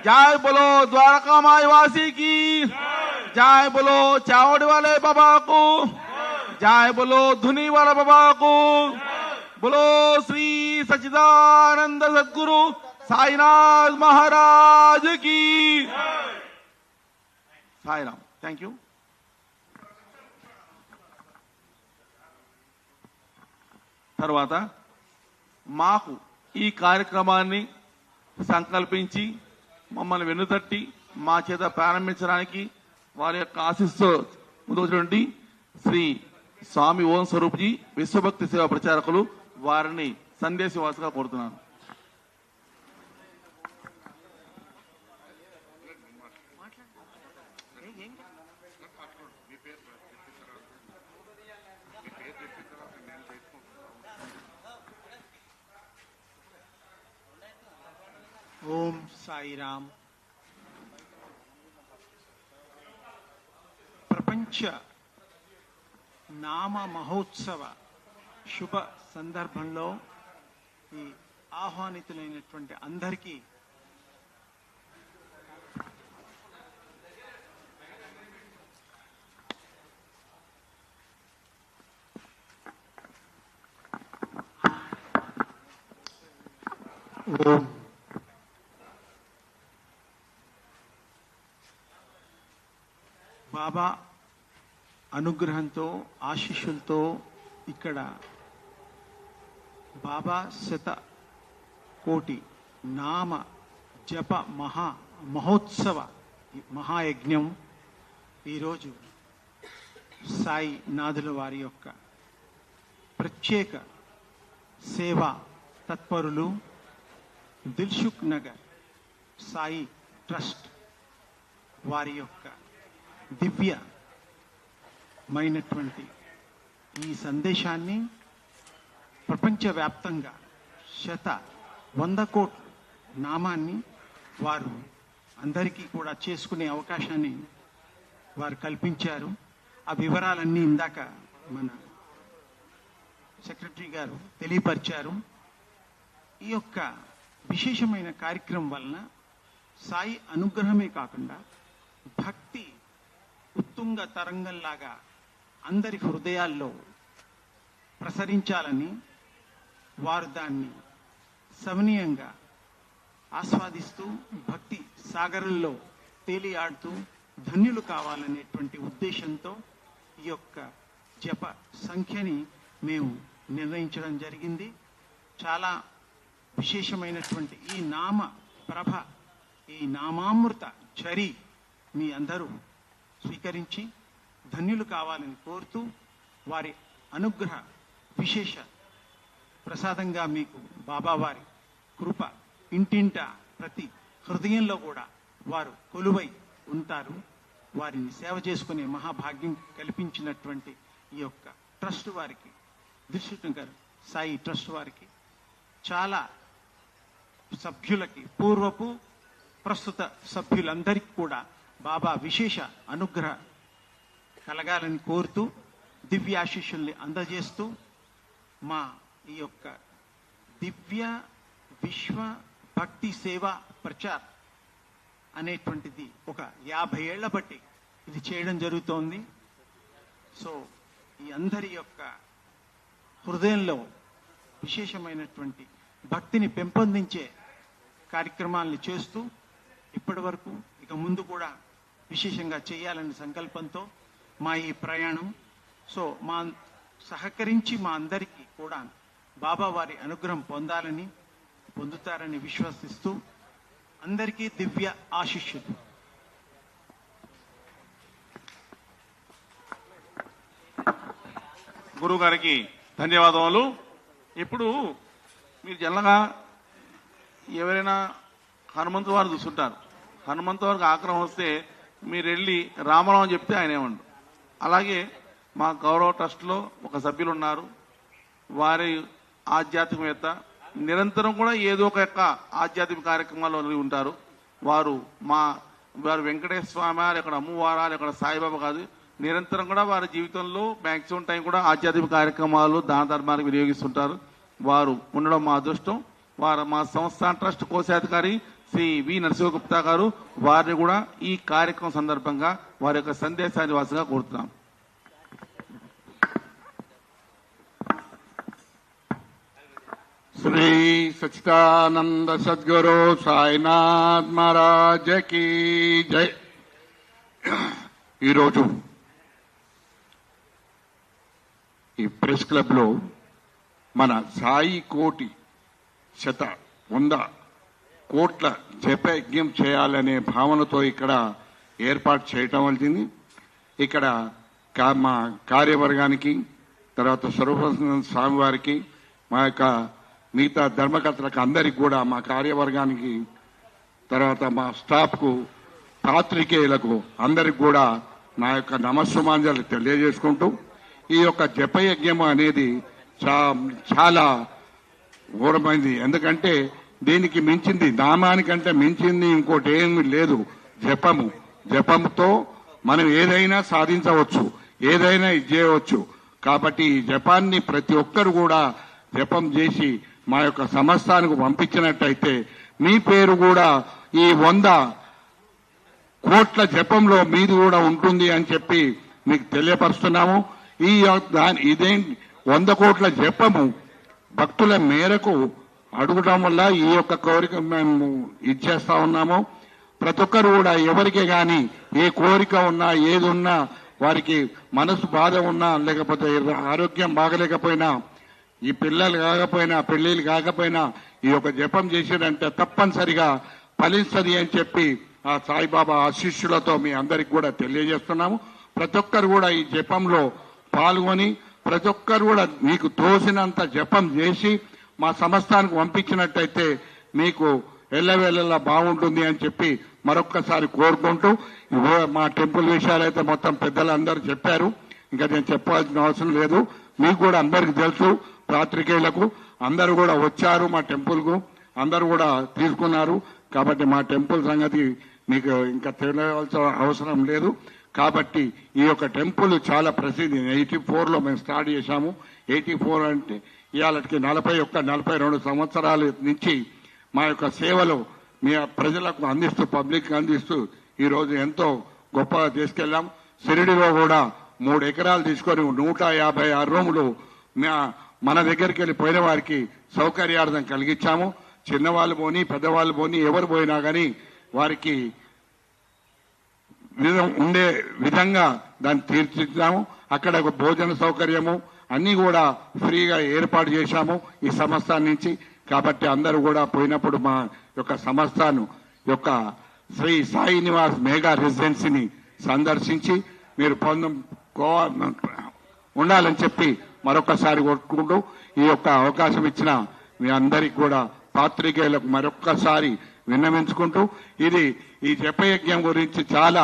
जय, बोलो द्वारका माईवासी की जय, बोलो चावड़ी वाले बाबा को जय, बोलो धुनी वाला बाबा को, बोलो श्री सच्चिदानंद सद्गुरु साईनाथ महाराज की साईराम. Thank you. తర్వాత మాకు ఈ కార్యక్రమాన్ని సంకల్పించి మమ్మల్ని వెన్నుతట్టి మా చేత ప్రారంభించడానికి వారి యొక్క ఆశీస్సు ముందుకొచ్చినటువంటి శ్రీ స్వామి ఓం స్వరూప్జీ విశ్వభక్తి సేవా ప్రచారకులు వారిని సందేశవాసుగా కోరుతున్నాను. ఓం సాయిరామ్. ప్రపంచ నామ మహోత్సవ శుభ సందర్భంలో ఈ ఆహ్వానితులైనటువంటి అందరికీ ఓం బాబా అనుగ్రహంతో ఆశీస్సులతో ఇక్కడ బాబా శత కోటి నామ జప మహోత్సవ మహాయజ్ఞం ఈరోజు సాయి నాథుల వారి యొక్క ప్రత్యేక సేవా తత్పరులు దిల్సుఖ్ నగర్ సాయి ట్రస్ట్ వారి యొక్క దివ్యమైనటువంటి ఈ సందేశాన్ని ప్రపంచవ్యాప్తంగా 100 కోట్ల నామాన్ని వారు అందరికీ కూడా చేసుకునే అవకాశాన్ని వారు కల్పించారు. ఆ వివరాలన్నీ ఇందాక మన సెక్రటరీ గారు తెలియపరిచారు. ఈ యొక్క విశేషమైన కార్యక్రమం వలన సాయి అనుగ్రహమే కాకుండా భక్తి ఉత్తుంగ తరంగంలాగా అందరి హృదయాల్లో ప్రసరించాలని వారు దాన్ని సమనీయంగా ఆస్వాదిస్తూ భక్తి సాగరంలో తేలియాడుతూ ధన్యులు కావాలనేటువంటి ఉద్దేశంతో ఈ యొక్క జప సంఖ్యని మేము నిర్ణయించడం జరిగింది. చాలా విశేషమైనటువంటి ఈ నామ ప్రభ, ఈ నామామృత చరి మీ అందరూ స్వీకరించి ధన్యులు కావాలని కోరుతూ వారి అనుగ్రహ విశేష ప్రసాదంగా మీకు బాబావారి కృప ఇంటింట ప్రతి హృదయంలో కూడా వారు కొలువై ఉంటారు. వారిని సేవ చేసుకునే మహాభాగ్యం కల్పించినటువంటి ఈ యొక్క ట్రస్ట్ వారికి, దిల్సుఖ్ నగర్ సాయి ట్రస్ట్ వారికి, చాలా సభ్యులకి, పూర్వపు ప్రస్తుత సభ్యులందరికీ కూడా బాబా విశేష అనుగ్రహ కలగాలని కోరుతూ దివ్యాశీస్సుల్ని అందజేస్తూ మా ఈ యొక్క దివ్య విశ్వ భక్తి సేవా ప్రచార్ అనేటువంటిది ఒక 50 ఏళ్ల బట్టి ఇది చేయడం జరుగుతోంది. సో ఈ అందరి యొక్క హృదయంలో విశేషమైనటువంటి భక్తిని పెంపొందించే కార్యక్రమాలను చేస్తూ ఇప్పటి వరకు ఇక ముందు కూడా విశేషంగా చేయాలనే సంకల్పంతో మా ఈ ప్రయాణం. సో మా సహకరించి మా అందరికీ కూడా బాబా వారి అనుగ్రహం పొందుతారని విశ్వసిస్తూ అందరికీ దివ్య ఆశీస్సులు. గురువు గారికి ధన్యవాదములు. ఇప్పుడు మీరు జనరల్గా ఎవరైనా హనుమంతు వారు చూస్తుంటారు. హనుమంతు వారికి ఆగ్రహం వస్తే మీరు వెళ్ళి రామరావు అని చెప్తే ఆయన ఏమండు. అలాగే మా గౌరవ ట్రస్ట్లో ఒక సభ్యులు ఉన్నారు, వారి ఆధ్యాత్మికవేత్త, నిరంతరం కూడా ఏదో ఒక యొక్క ఆధ్యాత్మిక కార్యక్రమాల్లో ఉంటారు. వారు వెంకటేశ్వర స్వామి, ఇక్కడ అమ్మవారా, ఇక్కడ సాయిబాబా కాదు, నిరంతరం కూడా వారి జీవితంలో మ్యాక్సిమం టైం కూడా ఆధ్యాత్మిక కార్యక్రమాలు దాన ధర్మానికి వినియోగిస్తుంటారు. వారు ఉండడం మా అదృష్టం. మా సంస్థాన ట్రస్ట్ కోశాధికారి శ్రీ వి నరసింహగుప్తా గారు, వారిని కూడా ఈ కార్యక్రమం సందర్భంగా వారి యొక్క సందేశాన్ని వాసగా కోరుతున్నాం. శ్రీ సచ్చిదానంద సద్గురు సాయినాథ్ మహారాజ్ కీ జై. ఈరోజు ఈ ప్రెస్ క్లబ్ లో మన సాయి కోటి 100 కోట్ల జపయజ్ఞం చేయాలనే భావనతో ఇక్కడ ఏర్పాటు చేయటం జరిగింది. ఇక్కడ మా కార్యవర్గానికి, తర్వాత స్వరూపానంద స్వామి వారికి, మా యొక్క మిగతా ధర్మకర్తలకు అందరికి కూడా, మా కార్యవర్గానికి, తర్వాత మా స్టాఫ్కు, పాత్రికేయులకు అందరికి కూడా నా యొక్క నమస్సుమాంజలు తెలియజేసుకుంటూ, ఈ యొక్క జపయజ్ఞం అనేది చాలా ఘోరమైంది. ఎందుకంటే దీనికి మించింది, నామానికంటే మించింది ఇంకోటి ఏమీ లేదు. జపముతో మనం ఏదైనా సాధించవచ్చు, ఏదైనా చేయవచ్చు. కాబట్టి ఈ జపాన్ని ప్రతి ఒక్కరు కూడా జపం చేసి మా యొక్క సంస్థానికి పంపించినట్టయితే మీ పేరు కూడా ఈ 100 కోట్ల జపంలో మీది కూడా ఉంటుంది అని చెప్పి మీకు తెలియపరుస్తున్నాము. ఇదే 100 కోట్ల జపము భక్తుల మేరకు అడగడం వల్ల ఈ యొక్క కోరిక మేము ఇచ్చేస్తా ఉన్నాము. ప్రతి ఒక్కరు కూడా ఎవరికి కానీ ఏ కోరిక ఉన్నా, ఏది ఉన్నా, వారికి మనసు బాధ ఉన్నా, లేకపోతే ఆరోగ్యం బాగలేకపోయినా, ఈ పిల్లలు కాకపోయినా, పెళ్లిళ్ళు కాకపోయినా, ఈ యొక్క జపం చేసేదంటే తప్పనిసరిగా ఫలిస్తుంది అని చెప్పి ఆ సాయిబాబా ఆశీస్సులతో మీ అందరికి కూడా తెలియజేస్తున్నాము. ప్రతి ఒక్కరు కూడా ఈ జపంలో పాల్గొని ప్రతి ఒక్కరు కూడా మీకు తోసినంత జపం చేసి మా సంస్థానికి పంపించినట్టయితే మీకు ఎల్లవేళలా బాగుంటుంది అని చెప్పి మరొక్కసారి కోరుకుంటూ, మా టెంపుల్ విషయాలైతే మొత్తం పెద్దలందరూ చెప్పారు, ఇంకా నేను చెప్పాల్సిన అవసరం లేదు. మీకు కూడా అందరికి తెలుసు, పాత్రికేయులకు అందరూ కూడా వచ్చారు మా టెంపుల్కు, అందరూ కూడా తీసుకున్నారు. కాబట్టి మా టెంపుల్ సంగతి మీకు ఇంకా తెలియవలసిన అవసరం లేదు. కాబట్టి ఈ యొక్క టెంపుల్ చాలా ప్రసిద్ధి. 84లో మేము స్టార్ట్ చేశాము. 84 అంటే ఇవాళకి 42 సంవత్సరాల నుంచి మా యొక్క సేవలు మీ ప్రజలకు అందిస్తూ, పబ్లిక్ అందిస్తూ ఈరోజు ఎంతో గొప్పగా తీసుకెళ్లాం. షిరిడిలో కూడా 3 ఎకరాలు తీసుకొని 156 రూములు మన దగ్గరికి వెళ్ళిపోయిన వారికి సౌకర్యార్థం కలిగించాము. చిన్నవాళ్ళు పోని, పెద్దవాళ్ళు పోని, ఎవరు పోయినా కానీ వారికి ఉండే విధంగా దాన్ని తీర్చిదిద్దాము. అక్కడ ఒక భోజన సౌకర్యము అన్ని కూడా ఫ్రీగా ఏర్పాటు చేశాము ఈ సంస్థానం నుంచి. కాబట్టి అందరూ కూడా పోయినప్పుడు మా యొక్క సంస్థను యొక్క శ్రీ సాయి నివాస్ మెగా రెసిడెన్సీని సందర్శించి మీరు ఉండాలని చెప్పి మరొకసారి కోరుకుంటూ, ఈ యొక్క అవకాశం ఇచ్చిన మీ అందరికి కూడా పాత్రికేయులకు మరొక్కసారి విన్నవించుకుంటూ, ఈ జపయజ్ఞం గురించి చాలా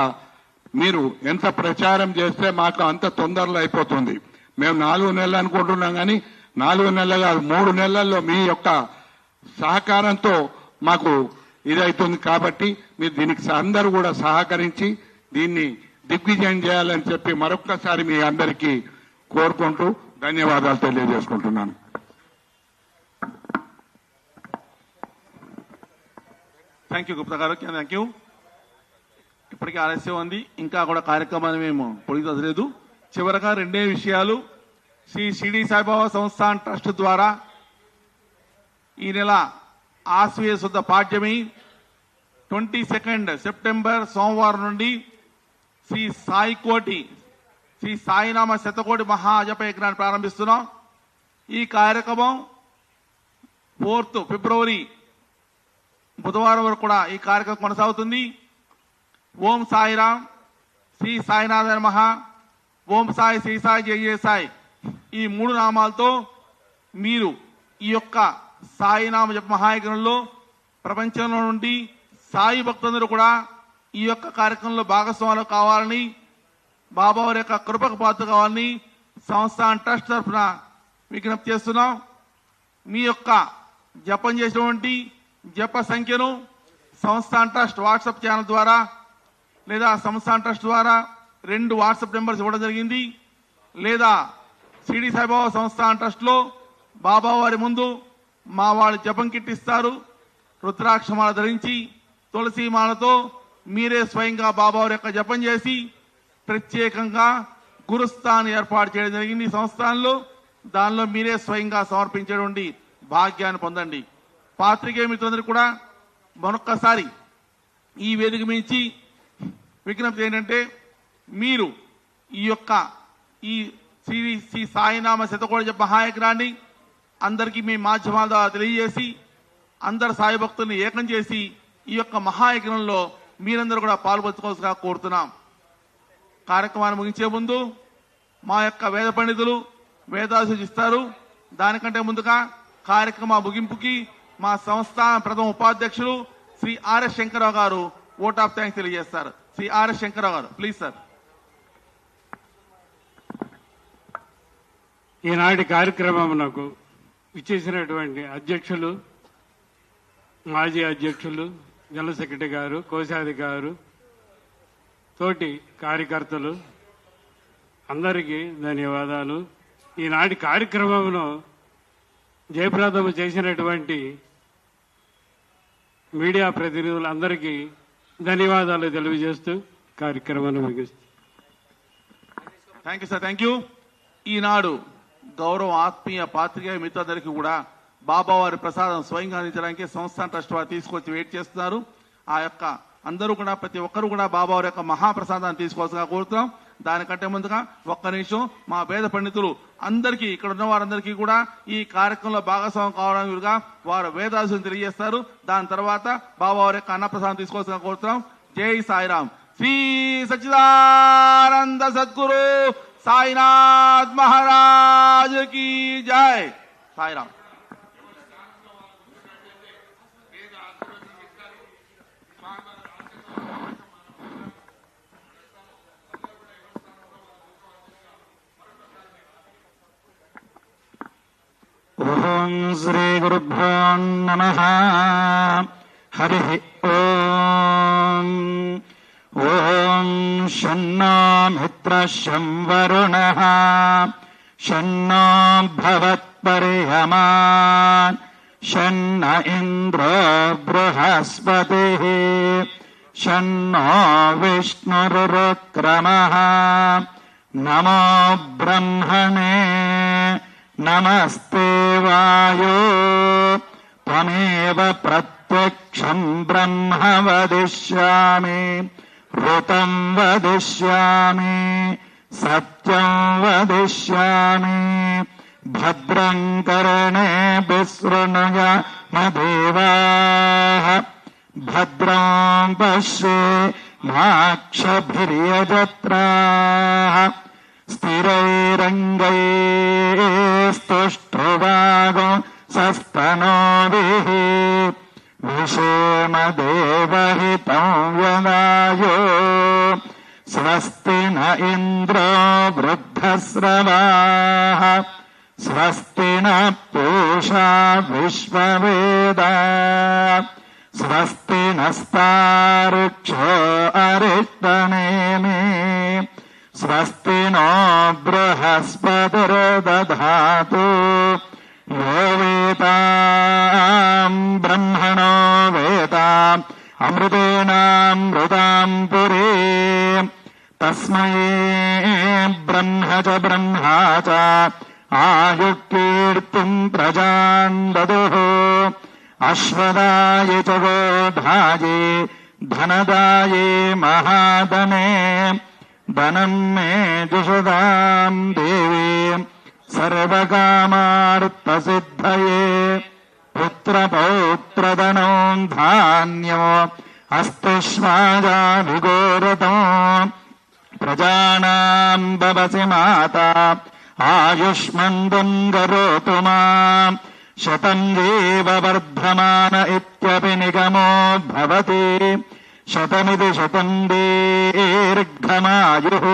మీరు ఎంత ప్రచారం చేస్తే మాకు అంత తొందరలో అయిపోతుంది. మేము 4 నెలలు అనుకుంటున్నాం కానీ 4 నెలలు కాదు, 3 నెలల్లో మీ యొక్క సహకారంతో మాకు ఇదవుతుంది. కాబట్టి మీరు దీనికి అందరూ కూడా సహకరించి దీన్ని దిగ్విజయం చేయాలని చెప్పి మరొక్కసారి మీ అందరికీ కోరుకుంటూ ధన్యవాదాలు తెలియజేసుకుంటున్నాను. థ్యాంక్ యూ గుప్తా గారు, థ్యాంక్ యూ. ఇప్పటికీ ఆలస్యం ఉంది, ఇంకా కూడా కార్యక్రమాన్ని మేము పొడిగలేదు. చివరగా 2 విషయాలు. శ్రీ షిరిడి సాయిబాబా సంస్థాన్ ట్రస్ట్ ద్వారా ఈ నెల ఆశ్వీయ శుద్ధ పాడ్యమి 22 సెప్టెంబర్ సోమవారం నుండి శ్రీ సాయినామ శతకోటి మహాజపయజ్ఞాన్ని ప్రారంభిస్తున్నాం. ఈ కార్యక్రమం 4th ఫిబ్రవరి బుధవారం వరకు కూడా ఈ కార్యక్రమం కొనసాగుతుంది. ఓం సాయిరామ్, శ్రీ సాయినాథ నమః, ఓం సాయి, శ్రీ సాయి, జయ జయ సాయి, ఈ 3 నామాలతో మీరు ఈ యొక్క సాయినామ జప మహాయజ్ఞంలో ప్రపంచంలో నుండి సాయి భక్తులందరూ కూడా ఈ యొక్క కార్యక్రమంలో భాగస్వాములు కావాలని, బాబా వారి యొక్క కృపకు పాత్ర కావాలని సంస్థాన్ ట్రస్ట్ తరఫున విజ్ఞప్తి చేస్తున్నాం. మీ యొక్క జపం చేసినటువంటి జప సంఖ్యను సంస్థాన్ ట్రస్ట్ వాట్సాప్ ఛానల్ ద్వారా లేదా సంస్థాన్ ట్రస్ట్ ద్వారా 2 వాట్సాప్ నెంబర్స్ ఇవ్వడం జరిగింది. లేదా షిరిడి సాయిబాబా సంస్థాన్ ట్రస్ట్ లో బాబా వారి ముందు మా వాళ్ళు జపం కిట్ ఇస్తారు. రుద్రాక్షమాల ధరించి తులసి మాలతో మీరే స్వయంగా బాబా వారి యొక్క జపం చేసి ప్రత్యేకంగా గురుస్థాన్ ఏర్పాటు చేయడం జరిగింది ఈ సంస్థానంలో. దానిలో మీరే స్వయంగా సమర్పించేటువంటి భాగ్యాన్ని పొందండి. పాత్రికేయ మిత్రులందరూ కూడా మరొక్కసారి ఈ వేదిక మించి విజ్ఞప్తి ఏంటంటే, మీరు ఈ యొక్క ఈ శ్రీ సాయినామ శతకోటి జప మహాయజ్ఞాన్ని అందరికీ మీ మాధ్యమాల ద్వారా తెలియజేసి అందరు సాయి భక్తుల్ని ఏకం చేసి ఈ యొక్క మహాయజ్ఞంలో మీరందరూ కూడా పాల్పంచుకోవాల్సిగా కోరుతున్నాం. కార్యక్రమాన్ని ముగించే ముందు మా యొక్క వేద పండితులు వేదాలు సూచిస్తారు. దానికంటే ముందుగా కార్యక్రమ ముగింపుకి మా సంస్థ ప్రథమ ఉపాధ్యక్షులు శ్రీ ఆర్ఎస్ శంకరరావు గారు ఓట్ ఆఫ్ థ్యాంక్స్ తెలియజేస్తారు. శ్రీ ఆర్ఎస్ శంకరరావు గారు, ప్లీజ్ సార్. ఈనాటి కార్యక్రమమునకు ఇచ్చేసినటువంటి అధ్యక్షులు, మాజీ అధ్యక్షులు, జనరల్ సెక్రటరీ గారు, కోశాధికారు, తోటి కార్యకర్తలు అందరికీ ధన్యవాదాలు. ఈనాటి కార్యక్రమంలో జయప్రదం చేసినటువంటి మీడియా ప్రతినిధులందరికీ ధన్యవాదాలు తెలియజేస్తూ కార్యక్రమాన్ని ముగిస్తాను. Thank you sir, thank you. ఈనాడు గౌరవ ఆత్మీయ పాత్రికేయ మిత్రులందరికీ కూడా బాబా వారి ప్రసాదం స్వయంగా అందించడానికి సంస్థాన్ ట్రస్ట్ వారు తీసుకొచ్చి వెయిట్ చేస్తున్నారు. ఆ యొక్క అందరూ కూడా ప్రతి ఒక్కరు కూడా బాబా వారి యొక్క మహాప్రసాదాన్ని తీసుకోవాల్సిగా కోరుతున్నాం. దానికంటే ముందుగా ఒక్క నిమిషం మా వేద పండితులు అందరికీ, ఇక్కడ ఉన్న వారందరికీ కూడా ఈ కార్యక్రమంలో భాగస్వామ్యం కావడానికి వారు వేదాలను తెలియజేస్తారు. దాని తర్వాత బాబా వారి యొక్క అన్నప్రసాదం తీసుకోవాల్సిగా కోరుతున్నాం. జై సాయిరామ్. శ్రీ సచ్చిదానంద సద్గురు సాయినాథ్ మహారాజ్ की जय. సాయిరామ్. ఓం శ్రీ గురుభ్యో నమః. హరి ఓం. ఓం షన్నో మిత్ర శం వరుణః షన్నో భవత్పర్యమాన్ షన్న ఇంద్రో బృహస్పతిః షన్నో విష్ణురుక్రమః. నమో బ్రహ్మణే నమస్తే వాయో త్వమేవ ప్రత్యక్షం బ్రహ్మ వదిష్యామి ఋతం వదిష్యామి సత్యం వదిష్యామి. భద్రం కర్ణేభిః శృణుయామదేవాః భద్రం పశ్యేమాక్షభిర్యజత్రాః స్థిరైరంగైస్తుష్టువాగో సస్తనోభిః విషేమ దేవహితం యదాయో. స్వస్తి న ఇంద్రో వృద్ధశ్రవాః స్వస్తి న పూషా విశ్వవేదాః స్వస్తి నస్తార్క్ష్యో అరిష్టనేమి. స్వస్తి నో బృహస్పతిర్దధాతు. యో వేదాం బ్రహ్మణో వేదాం అమృతేనామృతాం పురీ. తస్మై బ్రహ్మ చ బ్రహ్మా చ ఆయుకీర్తిం ప్రజాన్ దదుః అశ్వదాయ చ గోధాయే ధనదాయే మహాదనే ధనం మే జుషదాం దేవీ సర్వకామార్థసిద్ధయే పుత్రపౌత్రధనో ధాన్యో హస్తుష్మాజాభిఘోరతో ప్రజానాం భవసి మాతా ఆయుష్మందం కరోతు మాం శతం జీవ వర్ధమాన ఇత్యపి నిగమో భవతి శతమిది శతం దీర్ఘమాయుః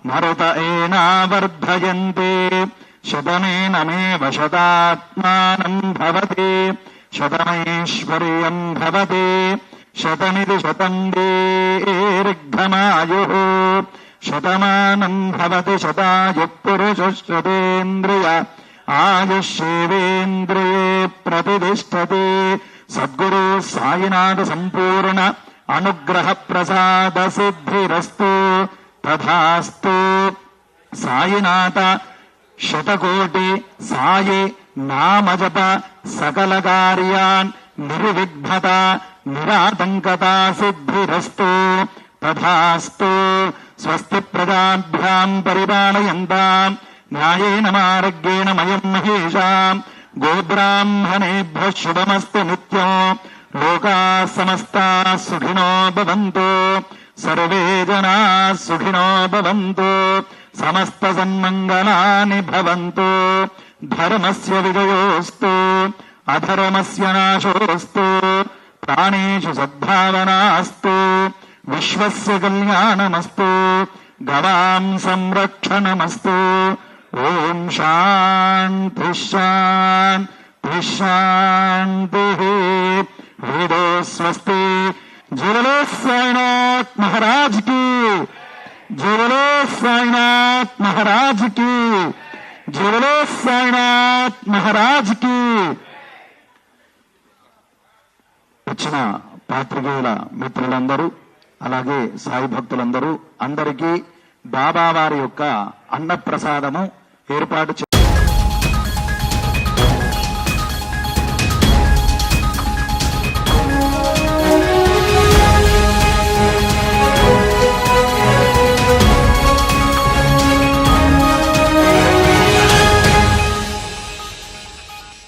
మరుత ఏనావర్ధయంతి శతమేనమేవ శతాత్మానం భవతి శతమైశ్వర్యం భవతి శతమిది శతం దీర్ఘమాయుః శతమానం భవతి శతాయుః పురుషः శతేంద్రియ ఆయుష్యేవేంద్రియే ప్రతిష్టతి. సద్గురు సాయినాథ సంపూర్ణ అనుగ్రహ ప్రసాద సిద్ధిరస్తు. తథాస్తు. సాయినాథ శతకోటి సాయి నామజప సకల కార్యాన్ నిర్విఘ్నత నిరాతంకత సిద్ధిరస్తు. తథాస్తు. స్వస్తి ప్రజాభ్యాం పరిపాలయంతాం న్యాయేన మార్గేణ మయం మహేషాం గోబ్రాహ్మణేభ్యః శుభమస్తు నిత్యం. లోకాః సమస్తాః సుఖినో భవంతు. సర్వే జనాః సుఖినో భవంతు. సమస్త సన్మంగళాని భవంతు. ధర్మస్య విజయోస్తు అధర్మస్య నాశోస్తు. ప్రాణేషు సద్భావనాస్తు. విశ్వస్య కళ్యాణమస్తు. గవాం సంరక్షణమస్తు. ఓం శాంతి శాంతి శాంతి. వేదో స్వస్తి. జయలో సాయినాథ్ మహారాజ్ కి. జయలో సాయినాథ్ మహారాజ్ కి. జయలో సాయినాథ్ మహారాజ్ కి. వచ్చిన పాత్రికేయుల మిత్రులందరూ అలాగే సాయి భక్తులందరూ అందరికీ బాబా వారి యొక్క అన్నప్రసాదము ఏర్పాటు